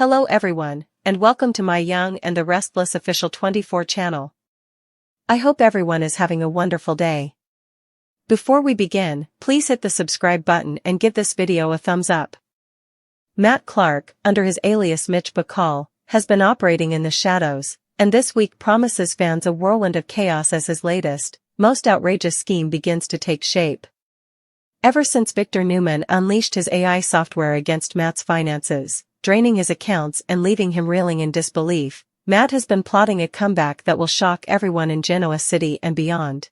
Hello everyone, and welcome to my Young and the Restless official 24 channel. I hope everyone is having a wonderful day. Before we begin, please hit the subscribe button and give this video a thumbs up. Matt Clark, under his alias Mitch Bacall, has been operating in the shadows, and this week promises fans a whirlwind of chaos as his latest, most outrageous scheme begins to take shape. Ever since Victor Newman unleashed his AI software against Matt's finances, draining his accounts and leaving him reeling in disbelief, Matt has been plotting a comeback that will shock everyone in Genoa City and beyond.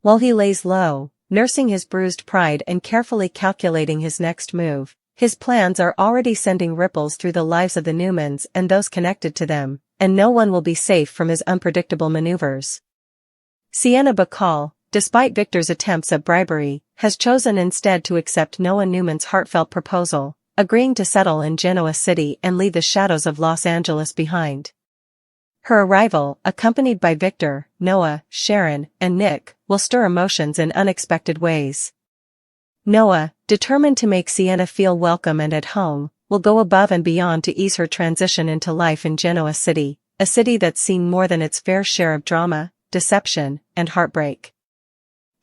While he lays low, nursing his bruised pride and carefully calculating his next move, his plans are already sending ripples through the lives of the Newmans and those connected to them, and no one will be safe from his unpredictable maneuvers. Sienna Bacall, despite Victor's attempts at bribery, has chosen instead to accept Noah Newman's heartfelt proposal, agreeing to settle in Genoa City and leave the shadows of Los Angeles behind. Her arrival, accompanied by Victor, Noah, Sharon, and Nick, will stir emotions in unexpected ways. Noah, determined to make Sienna feel welcome and at home, will go above and beyond to ease her transition into life in Genoa City, a city that's seen more than its fair share of drama, deception, and heartbreak.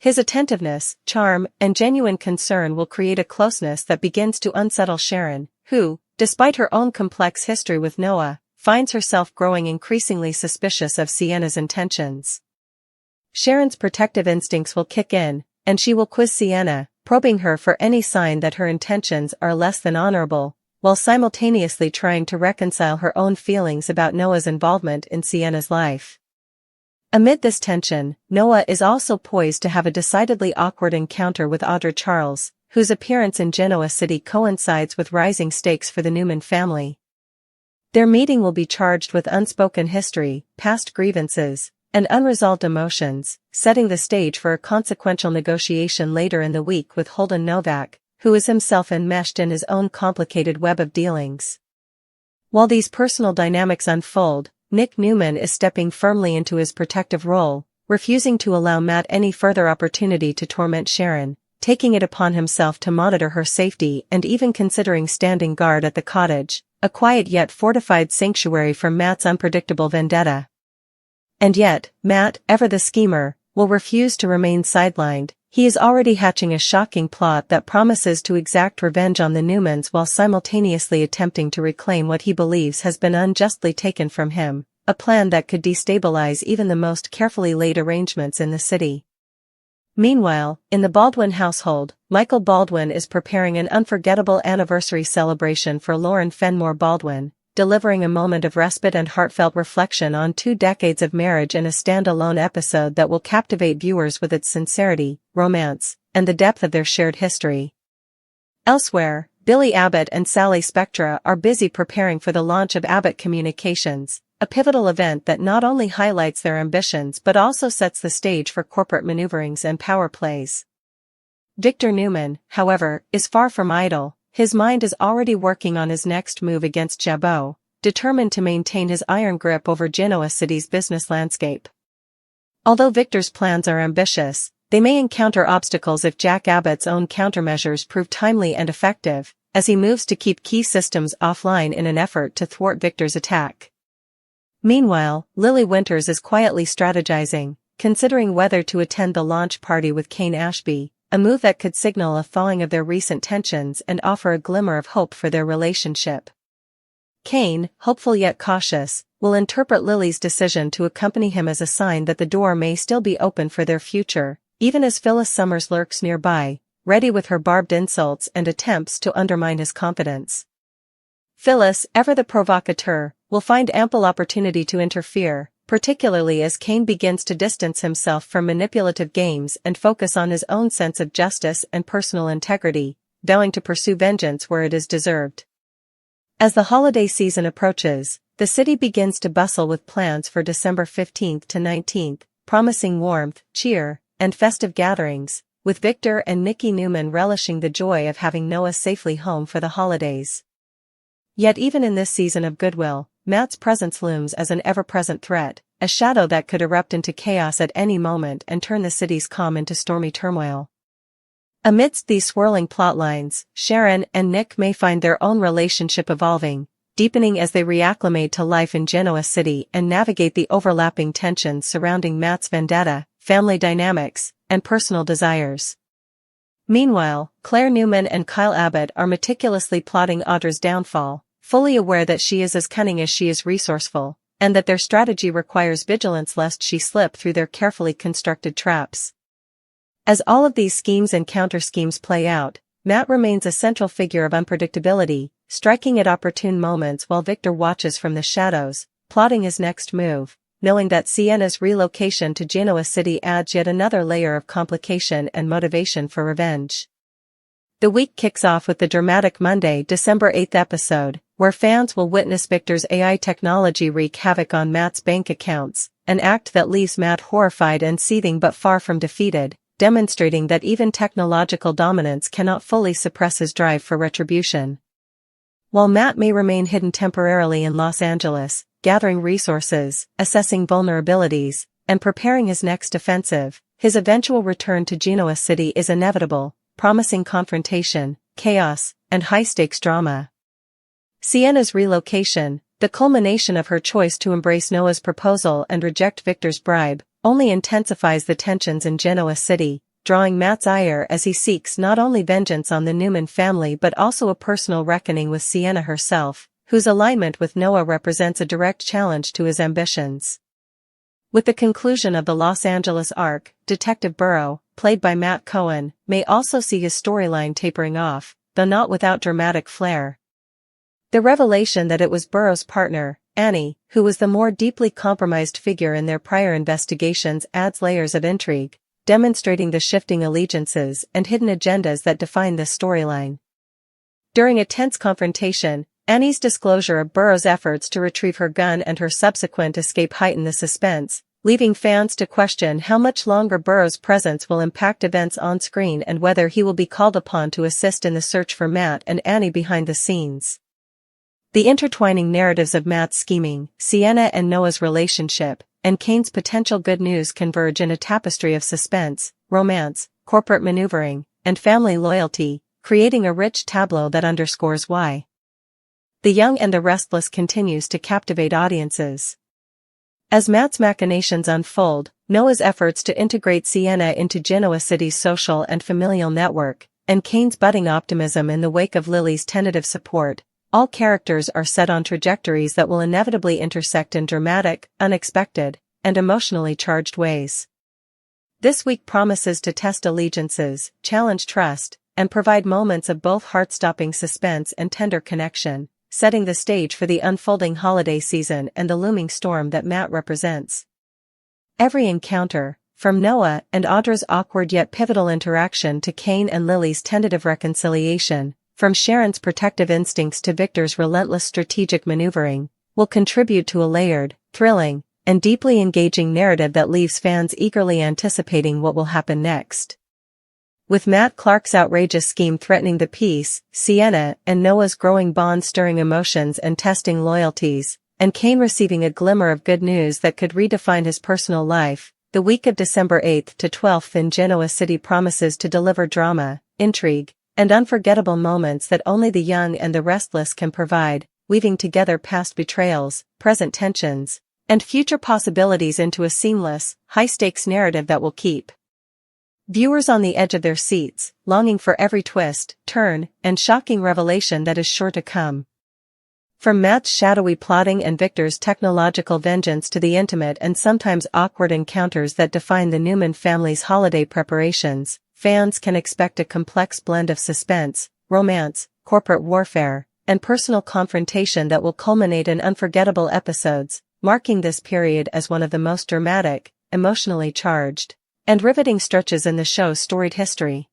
His attentiveness, charm, and genuine concern will create a closeness that begins to unsettle Sharon, who, despite her own complex history with Noah, finds herself growing increasingly suspicious of Sienna's intentions. Sharon's protective instincts will kick in, and she will quiz Sienna, probing her for any sign that her intentions are less than honorable, while simultaneously trying to reconcile her own feelings about Noah's involvement in Sienna's life. Amid this tension, Noah is also poised to have a decidedly awkward encounter with Audra Charles, whose appearance in Genoa City coincides with rising stakes for the Newman family. Their meeting will be charged with unspoken history, past grievances, and unresolved emotions, setting the stage for a consequential negotiation later in the week with Holden Novak, who is himself enmeshed in his own complicated web of dealings. While these personal dynamics unfold, Nick Newman is stepping firmly into his protective role, refusing to allow Matt any further opportunity to torment Sharon, taking it upon himself to monitor her safety and even considering standing guard at the cottage, a quiet yet fortified sanctuary from Matt's unpredictable vendetta. And yet, Matt, ever the schemer, will refuse to remain sidelined. He is already hatching a shocking plot that promises to exact revenge on the Newmans while simultaneously attempting to reclaim what he believes has been unjustly taken from him, a plan that could destabilize even the most carefully laid arrangements in the city. Meanwhile, in the Baldwin household, Michael Baldwin is preparing an unforgettable anniversary celebration for Lauren Fenmore Baldwin, delivering a moment of respite and heartfelt reflection on 2 decades of marriage in a standalone episode that will captivate viewers with its sincerity, romance, and the depth of their shared history. Elsewhere, Billy Abbott and Sally Spectra are busy preparing for the launch of Abbott Communications, a pivotal event that not only highlights their ambitions but also sets the stage for corporate maneuverings and power plays. Victor Newman, however, is far from idle. His mind is already working on his next move against Jabot, determined to maintain his iron grip over Genoa City's business landscape. Although Victor's plans are ambitious, they may encounter obstacles if Jack Abbott's own countermeasures prove timely and effective, as he moves to keep key systems offline in an effort to thwart Victor's attack. Meanwhile, Lily Winters is quietly strategizing, considering whether to attend the launch party with Kane Ashby, a move that could signal a thawing of their recent tensions and offer a glimmer of hope for their relationship. Kane, hopeful yet cautious, will interpret Lily's decision to accompany him as a sign that the door may still be open for their future, even as Phyllis Summers lurks nearby, ready with her barbed insults and attempts to undermine his confidence. Phyllis, ever the provocateur, will find ample opportunity to interfere, particularly as Kane begins to distance himself from manipulative games and focus on his own sense of justice and personal integrity, vowing to pursue vengeance where it is deserved. As the holiday season approaches, the city begins to bustle with plans for December 15th to 19th, promising warmth, cheer, and festive gatherings, with Victor and Nikki Newman relishing the joy of having Noah safely home for the holidays. Yet even in this season of goodwill, Matt's presence looms as an ever-present threat, a shadow that could erupt into chaos at any moment and turn the city's calm into stormy turmoil. Amidst these swirling plotlines, Sharon and Nick may find their own relationship evolving, deepening as they reacclimate to life in Genoa City and navigate the overlapping tensions surrounding Matt's vendetta, family dynamics, and personal desires. Meanwhile, Claire Newman and Kyle Abbott are meticulously plotting Audra's downfall, fully aware that she is as cunning as she is resourceful, and that their strategy requires vigilance lest she slip through their carefully constructed traps. As all of these schemes and counter-schemes play out, Matt remains a central figure of unpredictability, striking at opportune moments while Victor watches from the shadows, plotting his next move, knowing that Sienna's relocation to Genoa City adds yet another layer of complication and motivation for revenge. The week kicks off with the dramatic Monday, December 8th episode, where fans will witness Victor's AI technology wreak havoc on Matt's bank accounts, an act that leaves Matt horrified and seething but far from defeated, demonstrating that even technological dominance cannot fully suppress his drive for retribution. While Matt may remain hidden temporarily in Los Angeles, gathering resources, assessing vulnerabilities, and preparing his next offensive, his eventual return to Genoa City is inevitable, promising confrontation, chaos, and high-stakes drama. Sienna's relocation, the culmination of her choice to embrace Noah's proposal and reject Victor's bribe, only intensifies the tensions in Genoa City, drawing Matt's ire as he seeks not only vengeance on the Newman family but also a personal reckoning with Sienna herself, whose alignment with Noah represents a direct challenge to his ambitions. With the conclusion of the Los Angeles arc, Detective Burrow, played by Matt Cohen, may also see his storyline tapering off, though not without dramatic flair. The revelation that it was Burrow's partner, Annie, who was the more deeply compromised figure in their prior investigations adds layers of intrigue, demonstrating the shifting allegiances and hidden agendas that define this storyline. During a tense confrontation, Annie's disclosure of Burrow's efforts to retrieve her gun and her subsequent escape heighten the suspense, leaving fans to question how much longer Burrow's presence will impact events on screen and whether he will be called upon to assist in the search for Matt and Annie behind the scenes. The intertwining narratives of Matt's scheming, Sienna and Noah's relationship, and Kane's potential good news converge in a tapestry of suspense, romance, corporate maneuvering, and family loyalty, creating a rich tableau that underscores why The Young and the Restless continues to captivate audiences. As Matt's machinations unfold, Noah's efforts to integrate Sienna into Genoa City's social and familial network, and Kane's budding optimism in the wake of Lily's tentative support, all characters are set on trajectories that will inevitably intersect in dramatic, unexpected, and emotionally charged ways. This week promises to test allegiances, challenge trust, and provide moments of both heart-stopping suspense and tender connection, setting the stage for the unfolding holiday season and the looming storm that Matt represents. Every encounter, from Noah and Audra's awkward yet pivotal interaction to Kane and Lily's tentative reconciliation, from Sharon's protective instincts to Victor's relentless strategic maneuvering, will contribute to a layered, thrilling, and deeply engaging narrative that leaves fans eagerly anticipating what will happen next. With Matt Clark's outrageous scheme threatening the peace, Sienna and Noah's growing bond stirring emotions and testing loyalties, and Kane receiving a glimmer of good news that could redefine his personal life, the week of December 8th to 12th in Genoa City promises to deliver drama, intrigue, and unforgettable moments that only The Young and the Restless can provide, weaving together past betrayals, present tensions, and future possibilities into a seamless, high-stakes narrative that will keep viewers on the edge of their seats, longing for every twist, turn, and shocking revelation that is sure to come. From Matt's shadowy plotting and Victor's technological vengeance to the intimate and sometimes awkward encounters that define the Newman family's holiday preparations, fans can expect a complex blend of suspense, romance, corporate warfare, and personal confrontation that will culminate in unforgettable episodes, marking this period as one of the most dramatic, emotionally charged, and riveting stretches in the show's storied history.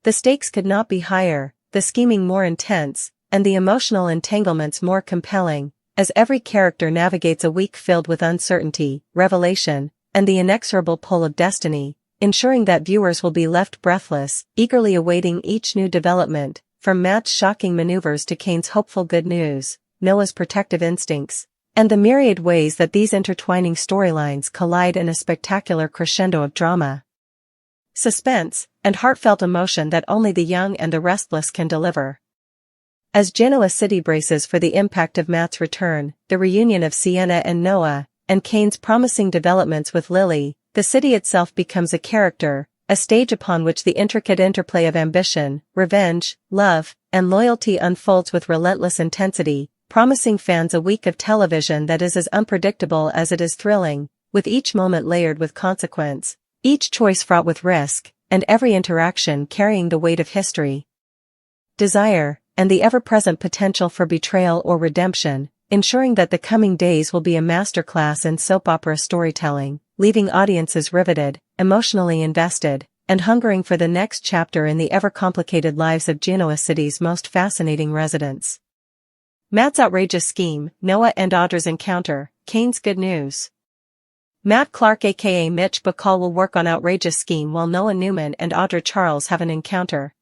The stakes could not be higher, the scheming more intense, and the emotional entanglements more compelling, as every character navigates a week filled with uncertainty, revelation, and the inexorable pull of destiny, ensuring that viewers will be left breathless, eagerly awaiting each new development, from Matt's shocking maneuvers to Kane's hopeful good news, Noah's protective instincts, and the myriad ways that these intertwining storylines collide in a spectacular crescendo of drama, suspense, and heartfelt emotion that only The Young and the Restless can deliver. As Genoa City braces for the impact of Matt's return, the reunion of Sienna and Noah, and Kane's promising developments with Lily, the city itself becomes a character, a stage upon which the intricate interplay of ambition, revenge, love, and loyalty unfolds with relentless intensity, promising fans a week of television that is as unpredictable as it is thrilling, with each moment layered with consequence, each choice fraught with risk, and every interaction carrying the weight of history, desire, and the ever-present potential for betrayal or redemption, ensuring that the coming days will be a masterclass in soap opera storytelling, leaving audiences riveted, emotionally invested, and hungering for the next chapter in the ever-complicated lives of Genoa City's most fascinating residents. Matt's outrageous scheme, Noah and Audra's encounter, Kane's good news. Matt Clark aka Mitch Bacall will work on outrageous scheme while Noah Newman and Audra Charles have an encounter.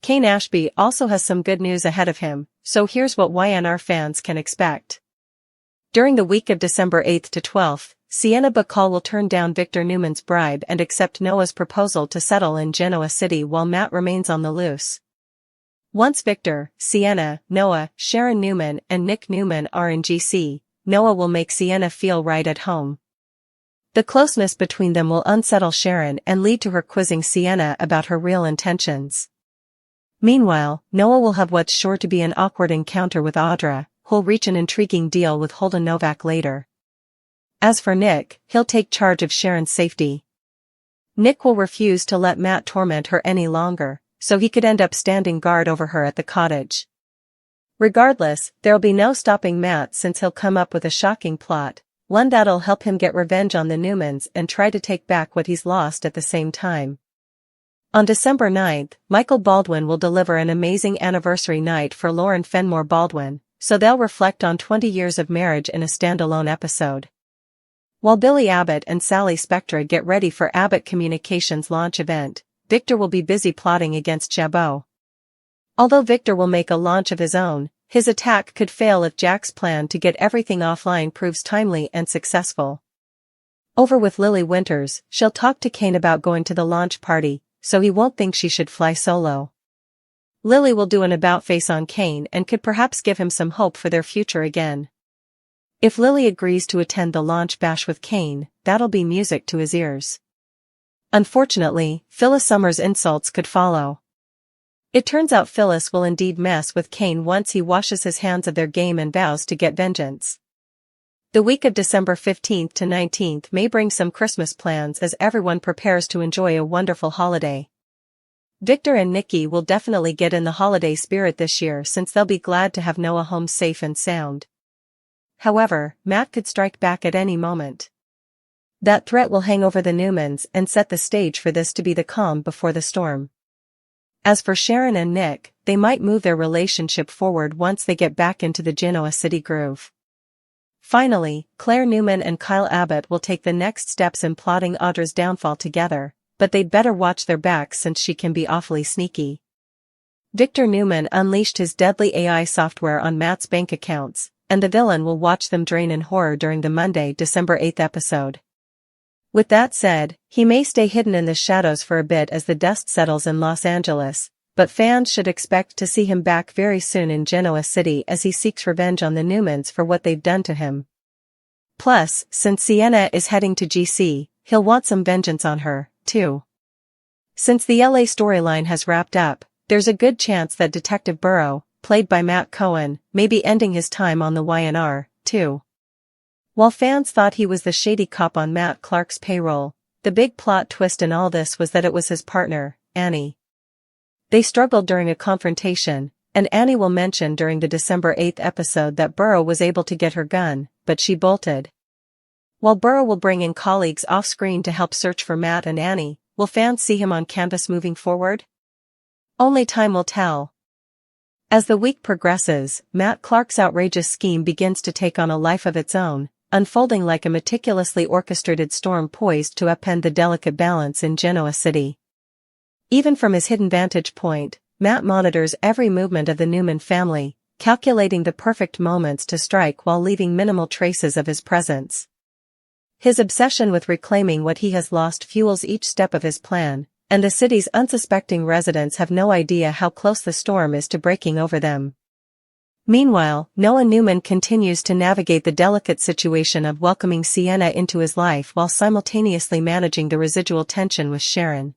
Kane Ashby also has some good news ahead of him, so here's what YNR fans can expect. During the week of December 8th to 12th, Sienna Bacall will turn down Victor Newman's bribe and accept Noah's proposal to settle in Genoa City while Matt remains on the loose. Once Victor, Sienna, Noah, Sharon Newman and Nick Newman are in GC, Noah will make Sienna feel right at home. The closeness between them will unsettle Sharon and lead to her quizzing Sienna about her real intentions. Meanwhile, Noah will have what's sure to be an awkward encounter with Audra, who'll reach an intriguing deal with Holden Novak later. As for Nick, he'll take charge of Sharon's safety. Nick will refuse to let Matt torment her any longer, so he could end up standing guard over her at the cottage. Regardless, there'll be no stopping Matt since he'll come up with a shocking plot, one that'll help him get revenge on the Newmans and try to take back what he's lost at the same time. On December 9th, Michael Baldwin will deliver an amazing anniversary night for Lauren Fenmore Baldwin, so they'll reflect on 20 years of marriage in a standalone episode. While Billy Abbott and Sally Spectra get ready for Abbott Communications' launch event, Victor will be busy plotting against Jabot. Although Victor will make a launch of his own, his attack could fail if Jack's plan to get everything offline proves timely and successful. Over with Lily Winters, she'll talk to Kane about going to the launch party, so he won't think she should fly solo. Lily will do an about-face on Kane and could perhaps give him some hope for their future again. If Lily agrees to attend the launch bash with Kane, that'll be music to his ears. Unfortunately, Phyllis Summers' insults could follow. It turns out Phyllis will indeed mess with Kane once he washes his hands of their game and vows to get vengeance. The week of December 15th to 19th may bring some Christmas plans as everyone prepares to enjoy a wonderful holiday. Victor and Nikki will definitely get in the holiday spirit this year since they'll be glad to have Noah home safe and sound. However, Matt could strike back at any moment. That threat will hang over the Newmans and set the stage for this to be the calm before the storm. As for Sharon and Nick, they might move their relationship forward once they get back into the Genoa City groove. Finally, Claire Newman and Kyle Abbott will take the next steps in plotting Audra's downfall together, but they'd better watch their backs since she can be awfully sneaky. Victor Newman unleashed his deadly AI software on Matt's bank accounts, and the villain will watch them drain in horror during the Monday, December 8th episode. With that said, he may stay hidden in the shadows for a bit as the dust settles in Los Angeles, but fans should expect to see him back very soon in Genoa City as he seeks revenge on the Newmans for what they've done to him. Plus, since Sienna is heading to GC, he'll want some vengeance on her, too. Since the LA storyline has wrapped up, there's a good chance that Detective Burrow, played by Matt Cohen, may be ending his time on the YNR, too. While fans thought he was the shady cop on Matt Clark's payroll, the big plot twist in all this was that it was his partner, Annie. They struggled during a confrontation, and Annie will mention during the December 8th episode that Burrow was able to get her gun, but she bolted. While Burrow will bring in colleagues off-screen to help search for Matt and Annie, will fans see him on canvas moving forward? Only time will tell. As the week progresses, Matt Clark's outrageous scheme begins to take on a life of its own, unfolding like a meticulously orchestrated storm poised to upend the delicate balance in Genoa City. Even from his hidden vantage point, Matt monitors every movement of the Newman family, calculating the perfect moments to strike while leaving minimal traces of his presence. His obsession with reclaiming what he has lost fuels each step of his plan, and the city's unsuspecting residents have no idea how close the storm is to breaking over them. Meanwhile, Noah Newman continues to navigate the delicate situation of welcoming Sienna into his life while simultaneously managing the residual tension with Sharon.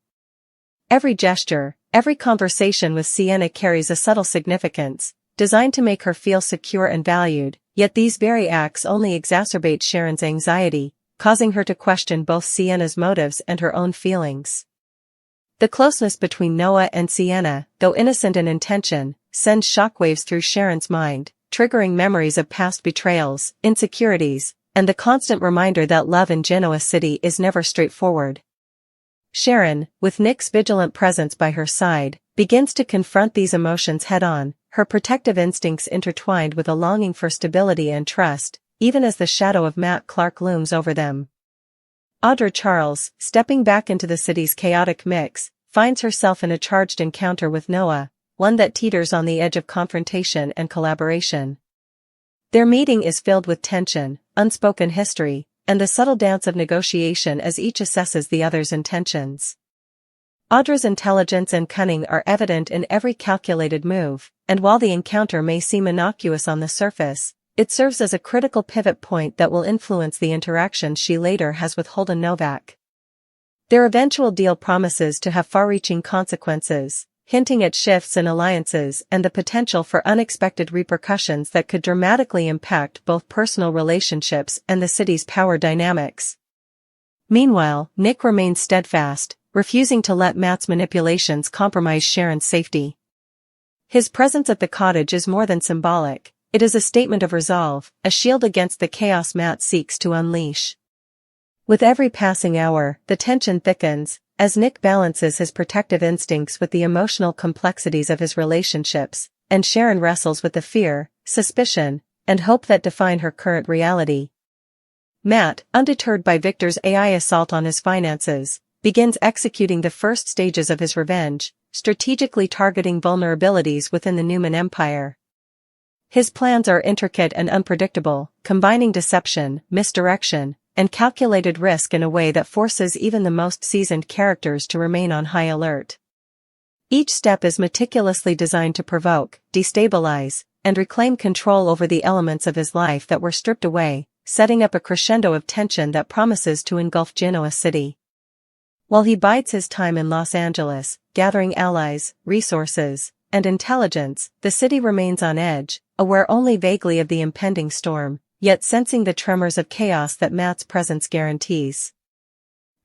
Every gesture, every conversation with Sienna carries a subtle significance, designed to make her feel secure and valued, yet these very acts only exacerbate Sharon's anxiety, causing her to question both Sienna's motives and her own feelings. The closeness between Noah and Sienna, though innocent in intention, sends shockwaves through Sharon's mind, triggering memories of past betrayals, insecurities, and the constant reminder that love in Genoa City is never straightforward. Sharon, with Nick's vigilant presence by her side, begins to confront these emotions head-on, her protective instincts intertwined with a longing for stability and trust, even as the shadow of Matt Clark looms over them. Audra Charles, stepping back into the city's chaotic mix, finds herself in a charged encounter with Noah, one that teeters on the edge of confrontation and collaboration. Their meeting is filled with tension, unspoken history, and the subtle dance of negotiation as each assesses the other's intentions. Audra's intelligence and cunning are evident in every calculated move, and while the encounter may seem innocuous on the surface, it serves as a critical pivot point that will influence the interaction she later has with Holden Novak. Their eventual deal promises to have far-reaching consequences, hinting at shifts in alliances and the potential for unexpected repercussions that could dramatically impact both personal relationships and the city's power dynamics. Meanwhile, Nick remains steadfast, refusing to let Matt's manipulations compromise Sharon's safety. His presence at the cottage is more than symbolic. It is a statement of resolve, a shield against the chaos Matt seeks to unleash. With every passing hour, the tension thickens, as Nick balances his protective instincts with the emotional complexities of his relationships, and Sharon wrestles with the fear, suspicion, and hope that define her current reality. Matt, undeterred by Victor's AI assault on his finances, begins executing the first stages of his revenge, strategically targeting vulnerabilities within the Newman empire. His plans are intricate and unpredictable, combining deception, misdirection, and calculated risk in a way that forces even the most seasoned characters to remain on high alert. Each step is meticulously designed to provoke, destabilize, and reclaim control over the elements of his life that were stripped away, setting up a crescendo of tension that promises to engulf Genoa City. While he bides his time in Los Angeles, gathering allies, resources, and intelligence, the city remains on edge, aware only vaguely of the impending storm, yet sensing the tremors of chaos that Matt's presence guarantees.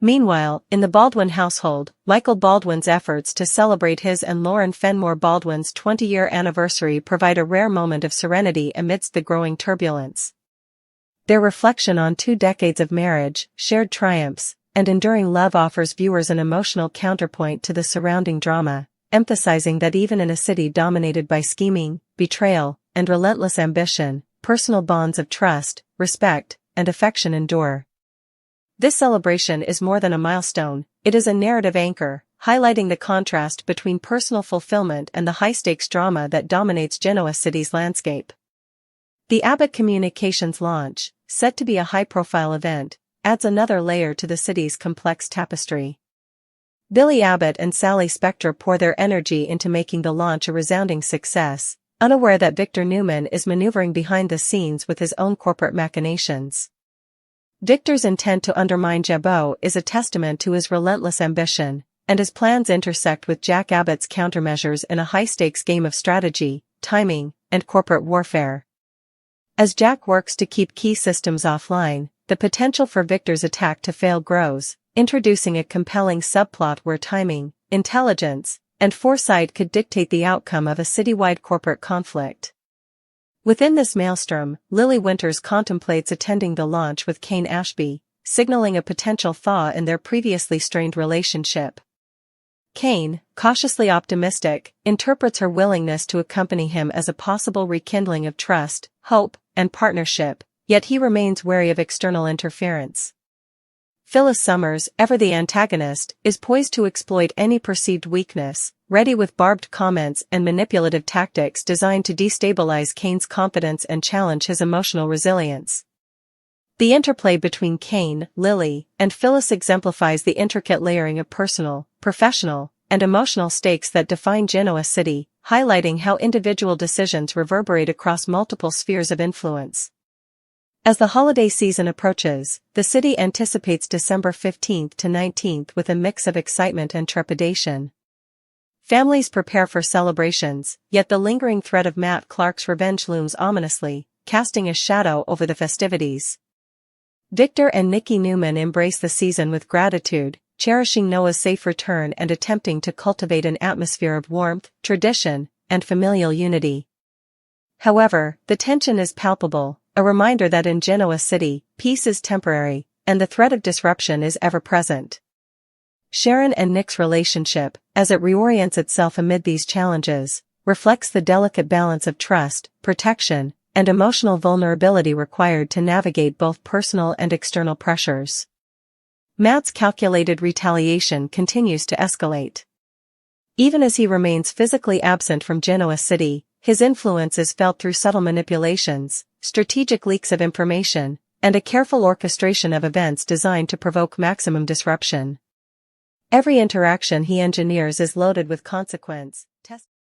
Meanwhile, in the Baldwin household, Michael Baldwin's efforts to celebrate his and Lauren Fenmore Baldwin's 20-year anniversary provide a rare moment of serenity amidst the growing turbulence. Their reflection on 2 decades of marriage, shared triumphs, and enduring love offers viewers an emotional counterpoint to the surrounding drama, emphasizing that even in a city dominated by scheming, betrayal, and relentless ambition, personal bonds of trust, respect, and affection endure. This celebration is more than a milestone, it is a narrative anchor, highlighting the contrast between personal fulfillment and the high-stakes drama that dominates Genoa City's landscape. The Abbott Communications launch, set to be a high-profile event, adds another layer to the city's complex tapestry. Billy Abbott and Sally Spector pour their energy into making the launch a resounding success, unaware that Victor Newman is maneuvering behind the scenes with his own corporate machinations. Victor's intent to undermine Jabot is a testament to his relentless ambition, and his plans intersect with Jack Abbott's countermeasures in a high-stakes game of strategy, timing, and corporate warfare. As Jack works to keep key systems offline, the potential for Victor's attack to fail grows, introducing a compelling subplot where timing, intelligence, and foresight could dictate the outcome of a citywide corporate conflict. Within this maelstrom, Lily Winters contemplates attending the launch with Kane Ashby, signaling a potential thaw in their previously strained relationship. Kane, cautiously optimistic, interprets her willingness to accompany him as a possible rekindling of trust, hope, and partnership, yet he remains wary of external interference. Phyllis Summers, ever the antagonist, is poised to exploit any perceived weakness, ready with barbed comments and manipulative tactics designed to destabilize Kane's confidence and challenge his emotional resilience. The interplay between Kane, Lily, and Phyllis exemplifies the intricate layering of personal, professional, and emotional stakes that define Genoa City, highlighting how individual decisions reverberate across multiple spheres of influence. As the holiday season approaches, the city anticipates December 15th to 19th with a mix of excitement and trepidation. Families prepare for celebrations, yet the lingering threat of Matt Clark's revenge looms ominously, casting a shadow over the festivities. Victor and Nikki Newman embrace the season with gratitude, cherishing Noah's safe return and attempting to cultivate an atmosphere of warmth, tradition, and familial unity. However, the tension is palpable, a reminder that in Genoa City, peace is temporary, and the threat of disruption is ever present. Sharon and Nick's relationship, as it reorients itself amid these challenges, reflects the delicate balance of trust, protection, and emotional vulnerability required to navigate both personal and external pressures. Matt's calculated retaliation continues to escalate. Even as he remains physically absent from Genoa City, his influence is felt through subtle manipulations, strategic leaks of information, and a careful orchestration of events designed to provoke maximum disruption. Every interaction he engineers is loaded with consequence.